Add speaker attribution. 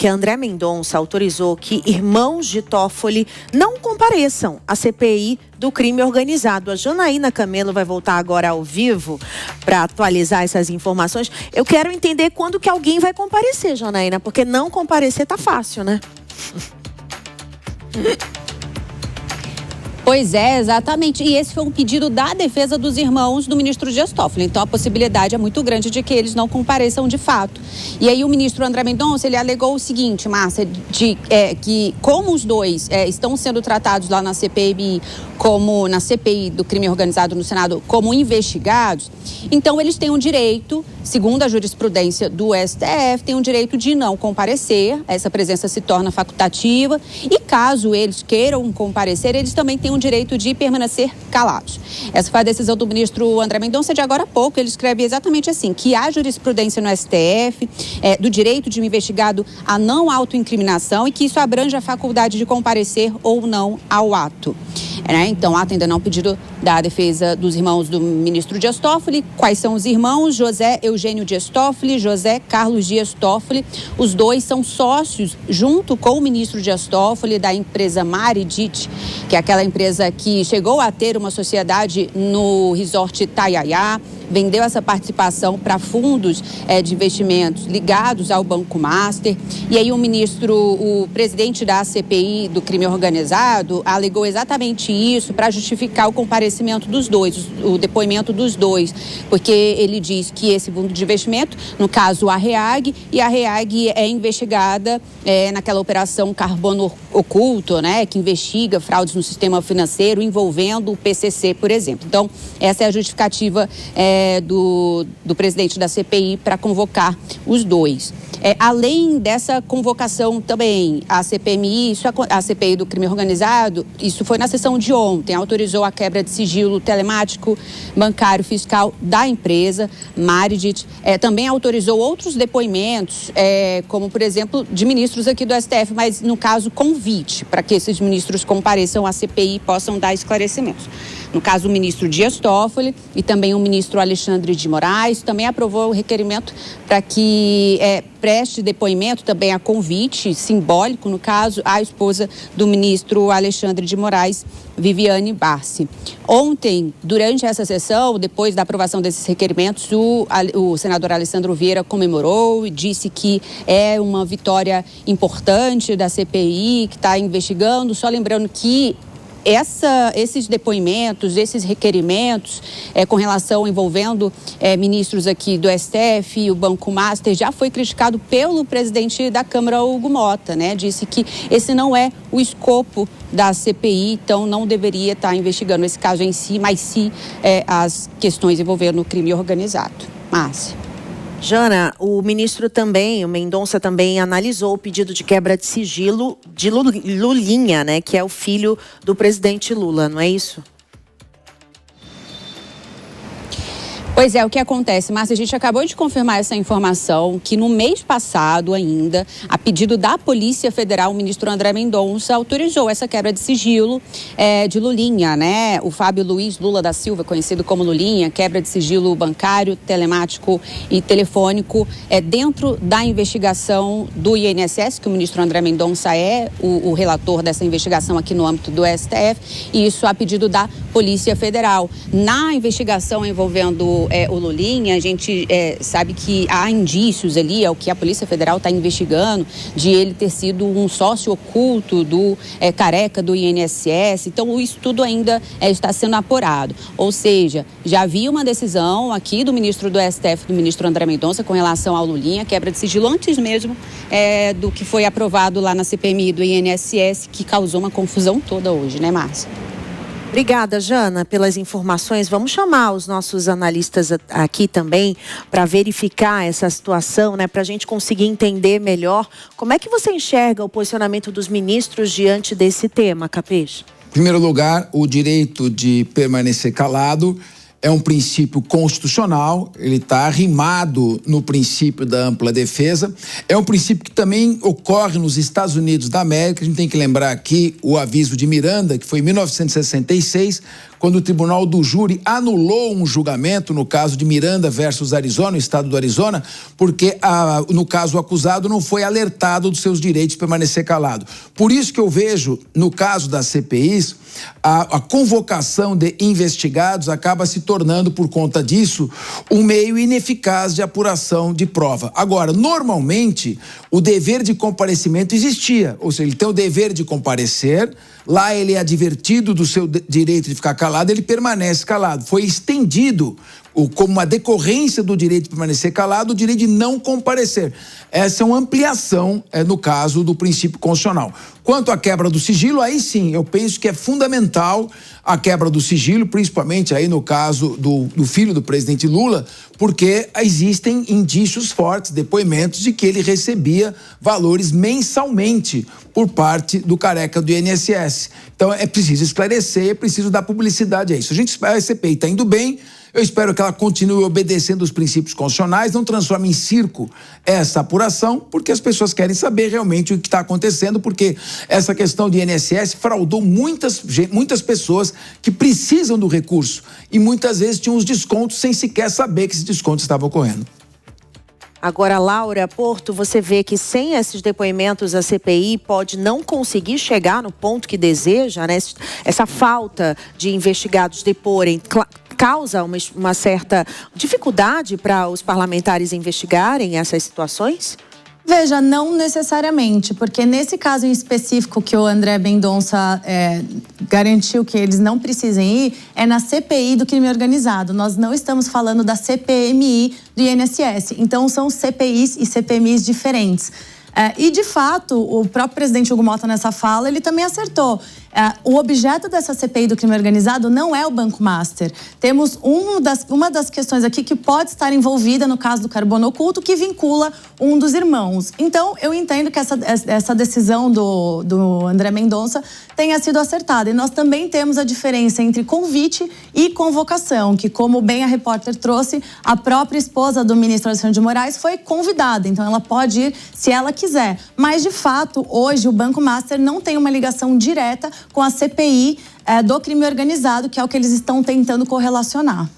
Speaker 1: porque André Mendonça autorizou que irmãos de Toffoli não compareçam à CPI do crime organizado. A Janaína Camelo vai voltar agora ao vivo para atualizar essas informações. Eu quero entender quando que alguém vai comparecer, Janaína, porque não comparecer tá fácil, né?
Speaker 2: Pois é, exatamente. E esse foi um pedido da defesa dos irmãos do ministro Dias Toffoli. Então, a possibilidade é muito grande de que eles não compareçam de fato. E aí, o ministro André Mendonça, ele alegou o seguinte, Márcia, que como os dois estão sendo tratados lá na CPI, como na CPI do crime organizado no Senado, como investigados, então eles têm o direito, segundo a jurisprudência do STF, têm o direito de não comparecer. Essa presença se torna facultativa. E caso eles queiram comparecer, eles também têm o direito de permanecer calados. Essa foi a decisão do ministro André Mendonça de agora há pouco. Ele escreve exatamente assim, que há jurisprudência no STF do direito de um investigado a não autoincriminação e que isso abrange a faculdade de comparecer ou não ao ato. Então, atendendo ao pedido da defesa dos irmãos do ministro Dias Toffoli. Quais são os irmãos? José Eugênio Dias Toffoli, José Carlos Dias Toffoli. Os dois são sócios, junto com o ministro Dias Toffoli, da empresa Maridit, que é aquela empresa que chegou a ter uma sociedade no resort Itaiaiá, vendeu essa participação para fundos de investimentos ligados ao Banco Master. E aí o presidente da CPI do crime organizado alegou exatamente isso para justificar o comparecimento dos dois, o depoimento dos dois, porque ele diz que esse fundo de investimento, no caso a REAG, e a REAG é investigada naquela operação Carbono Oculto, que investiga fraudes no sistema financeiro envolvendo o PCC, por exemplo. Então, essa é a justificativa do presidente da CPI para convocar os dois. Além dessa convocação também, a CPI do crime organizado, isso foi na sessão de ontem, autorizou a quebra de sigilo telemático, bancário, fiscal da empresa Maridit. Também autorizou outros depoimentos, como, por exemplo, de ministros aqui do STF, mas, no caso, convite para que esses ministros compareçam à CPI e possam dar esclarecimentos. No caso, o ministro Dias Toffoli e também o ministro Alexandre de Moraes também aprovou o requerimento para que preste depoimento também a convite simbólico, no caso, à esposa do ministro Alexandre de Moraes, Viviane Barsi. Ontem, durante essa sessão, depois da aprovação desses requerimentos, o senador Alessandro Vieira comemorou e disse que é uma vitória importante da CPI, que está investigando, só lembrando que esses depoimentos, esses requerimentos com relação envolvendo ministros aqui do STF e o Banco Master já foi criticado pelo presidente da Câmara, Hugo Mota, Disse que esse não é o escopo da CPI, então não deveria estar investigando esse caso em si, mas sim as questões envolvendo o crime organizado. Márcia.
Speaker 1: Jana, o Mendonça também analisou o pedido de quebra de sigilo de Lulinha, que é o filho do presidente Lula, não é isso?
Speaker 2: Pois é, o que acontece, Márcia, a gente acabou de confirmar essa informação, que no mês passado ainda, a pedido da Polícia Federal, o ministro André Mendonça autorizou essa quebra de sigilo de Lulinha, O Fábio Luiz Lula da Silva, conhecido como Lulinha, quebra de sigilo bancário, telemático e telefônico, dentro da investigação do INSS, que o ministro André Mendonça é o relator dessa investigação aqui no âmbito do STF, e isso a pedido da Polícia Federal. Na investigação envolvendo o Lulinha, a gente sabe que há indícios ali, é o que a Polícia Federal está investigando, de ele ter sido um sócio oculto do Careca do INSS. Então, isso tudo ainda está sendo apurado. Ou seja, já havia uma decisão aqui do ministro do STF, do ministro André Mendonça, com relação ao Lulinha, quebra de sigilo, antes mesmo do que foi aprovado lá na CPMI do INSS, que causou uma confusão toda hoje, Márcia?
Speaker 1: Obrigada, Jana, pelas informações. Vamos chamar os nossos analistas aqui também para verificar essa situação, para a gente conseguir entender melhor como é que você enxerga o posicionamento dos ministros diante desse tema, Capês.
Speaker 3: Em primeiro lugar, o direito de permanecer calado é um princípio constitucional, ele está arrimado no princípio da ampla defesa. É um princípio que também ocorre nos Estados Unidos da América. A gente tem que lembrar aqui o aviso de Miranda, que foi em 1966, quando o Tribunal do Júri anulou um julgamento no caso de Miranda versus Arizona, no estado do Arizona, porque no caso o acusado não foi alertado dos seus direitos de permanecer calado. Por isso que eu vejo, no caso das CPIs, a convocação de investigados acaba se tornando, por conta disso, um meio ineficaz de apuração de prova. Agora, normalmente, o dever de comparecimento existia, ou seja, ele tem o dever de comparecer, lá ele é advertido do seu direito de ficar calado, ele permanece calado. Foi estendido como uma decorrência do direito de permanecer calado, o direito de não comparecer. Essa é uma ampliação, no caso do princípio constitucional. Quanto à quebra do sigilo, aí sim, eu penso que é fundamental a quebra do sigilo, principalmente aí no caso do filho do presidente Lula, porque existem indícios fortes, depoimentos de que ele recebia valores mensalmente por parte do careca do INSS. Então é preciso esclarecer, é preciso dar publicidade a isso. A gente espera, a CPI está indo bem, eu espero que ela continue obedecendo os princípios constitucionais, não transforme em circo essa apuração, porque as pessoas querem saber realmente o que está acontecendo, porque essa questão de INSS fraudou muitas pessoas que precisam do recurso e muitas vezes tinham os descontos sem sequer saber que esses descontos estavam ocorrendo.
Speaker 1: Agora, Laura Porto, você vê que sem esses depoimentos a CPI pode não conseguir chegar no ponto que deseja, né? Essa falta de investigados deporem causa uma certa dificuldade para os parlamentares investigarem essas situações?
Speaker 4: Veja, não necessariamente, porque nesse caso em específico que o André Mendonça garantiu que eles não precisem ir, é na CPI do crime organizado. Nós não estamos falando da CPMI do INSS. Então, são CPIs e CPMIs diferentes. E, de fato, o próprio presidente Hugo Mota, nessa fala, ele também acertou. O objeto dessa CPI do crime organizado não é o Banco Master. Temos uma das questões aqui que pode estar envolvida no caso do carbono oculto, que vincula um dos irmãos. Então, eu entendo que essa decisão do André Mendonça tenha sido acertada. E nós também temos a diferença entre convite e convocação, que, como bem a repórter trouxe, a própria esposa do ministro Alexandre de Moraes foi convidada. Então, ela pode ir se ela quiser. Mas, de fato, hoje o Banco Master não tem uma ligação direta com a CPI do crime organizado, que é o que eles estão tentando correlacionar.